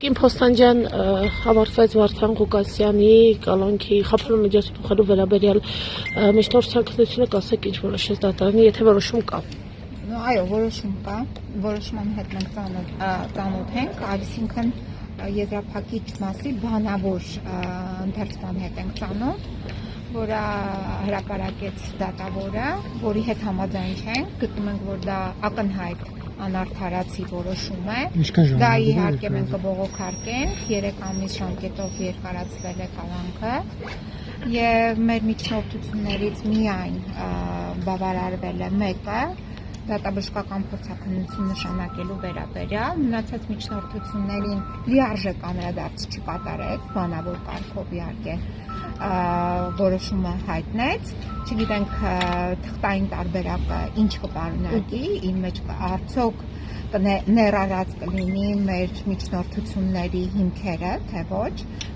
Կին Փոստանջյան ավարտվեց Վարդան Ղուկասյանի կալանքի խափանու միջոցառումների վերաբերյալ միջնորդչությունը կասեք ինչ որոշեց դատարանը, եթե որոշում կա։ Այո, որոշում կա, որոշման հետ մենք ծանոթ ենք, այսինքն եզրափակիչ մասի բանավոր ընթերցման հետ ենք ծանոթ, որը հրապարակեց դատավորը, որի հետ համաձայն չենք, գտնում ենք, որ դա ակնհայտ անարդարացի որոշում է, դա իհարկե մենք կբողոքարկենք, 3 ամիս ժամկետով երկարացվել է կալանքը և մեր միջնորդություններից միայն բավարարվել է մեկը, դատաբժշկական փորձաքննություն նշանակելու վերաբերյալ, մնացած միջնորդություններին լիարժեք անդրադարձ չկատարեց, բանավոր կարգով իհարկե որոշումը հայտնեց, չգիտենք թղթային տարբերակը ինչ կպարունակի, իր մեջ արդյոք ներառած կլինի մեր միջնորդությունների հիմքերը, թե ոչ,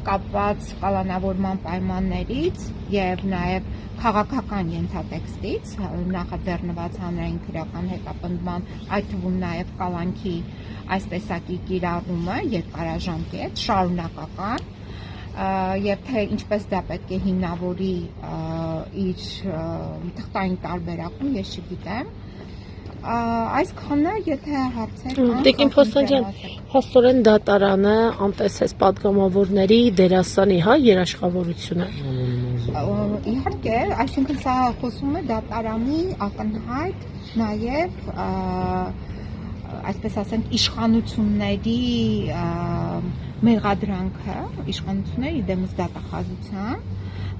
կապված կալանավորման պայմաններից և նաև քաղաքական ենթատեքստից, նախաձեռնված հանրային քրեական հետապնդման, այդ թվում նաև կալանքի այս տեսակի կիրառումը երկարաժամկետ, շարունակական, և թե ինչպես դա պետք է հիմնավորի իր թղթային տարբերակում, ես չգիտեմ, այսքանը, եթե հարցեր կան, Տիկին Փոստանջյան, փաստորեն դատարանը անտեսեց պատգամավորների դերասանի երաշխավորությունը։ Իհարկե, այսինքն սա խոսում է դատարանի ակնհայտ նաև այսպես ասենք իշխանությունների մեղադրանքը, իշխանությունների դեմս դատախազության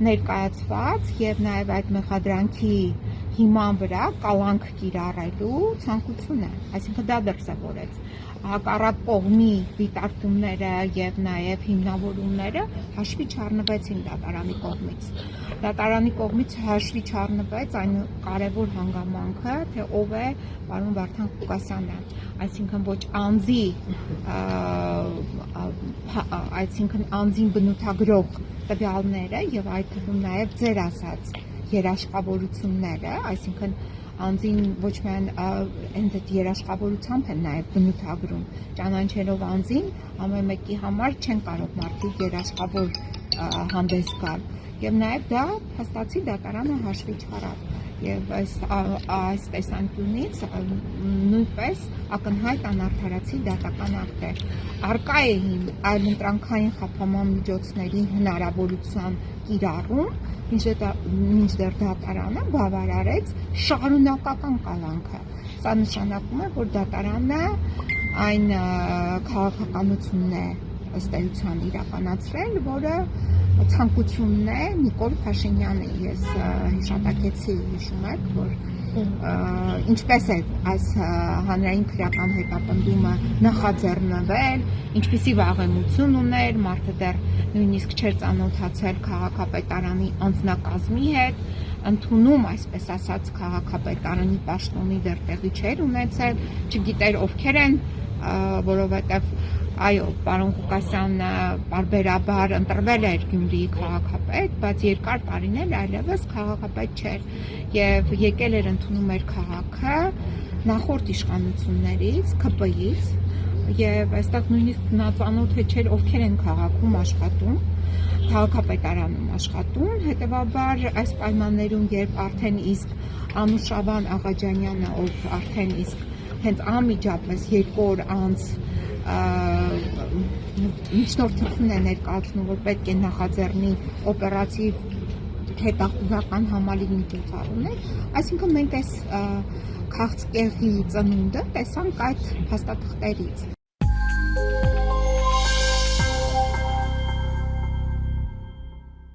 ներկայացված և նաև այդ մեղադրանքի հիման վրա կալանք կիրառելու ցանկությունը, այսինքն դա դրսևորեց, հակառակ կողմի դիտարկումները և նաև հիմնավորումները հաշվի չառնվեցին դատարանի կողմից։ Դատարանի կողմից հաշվի չառնվեց այն կարևոր հանգամանքը, թե ով է պարոն Վարդան Ղուկասյանը, այսինքն ոչ անձին բնութագրող տվյալները և այդ թվում նաև ձեր ասած երաշխավորությունները, այսինքն անձին ոչ միայն հենց այդ երաշխավորությամբ են նաև բնութագրում, ճանաչելով անձին, ամեն մեկի համար չեն կարող մարդիկ երաշխավոր հանդես գալ և նաև դա փաստացի դատարանը հաշվի չառավ և այս տեսանկյունից նույնպես ակնհայտ անարդարացի դատական ակտ է։ Առկա է այլընտրանքային խափանման միջոցների հնարավորության կիրառում, մինչդեռ դատարանը բավարարեց շարունակական կալանքը։ Սա նշանակում է, որ դատարանը այն քաղաքականությունն է ըստ էության իրականացրել, որը ցանկությունն է Նիկոլ Փաշինյանի, ես հիշատակեցի, հիշում եք, որ ինչպես է այս հանրային քրեական հետապնդումը նախաձեռնվել, ինչպիսի վաղեմություն ուներ, մարդը դեռ նույնիսկ չէր ծանոթացել քաղաքապետարանի անձնակազմի հետ, ընդունում, այսպես ասած, քաղաքապետարանի պաշտոնի դեռ տեղի չէր ունեցել, չգիտեր ովքեր են, որովհետև այո, պարոն Ղուկասյանը պարբերաբար ընտրվել էր Գյումրիի քաղաքապետ, բայց երկար տարիներ այլևս քաղաքապետ չէր և եկել էր ընդունում էր քաղաքը նախորդ իշխանություններից, ՔՊ-ից և այստեղ նույնիսկ նա ծանոթ չէր ովքեր են քաղաքում աշխատում, քաղաքապետարանում աշխատում, հետևաբար այս պայմաններում, երբ արդեն իսկ Անուշավան Աղաջանյանը, ով արդեն իսկ հենց անմիջապես 2 օր անց միջնորդություն է ներկայացնում, որ պետք է նախաձեռնի օպերատիվ հետախուզական համալիրի միջոցառումներ, այսինքն մենք այս քաղցկեղի ծնունդը տեսանք այդ փաստաթղթերից։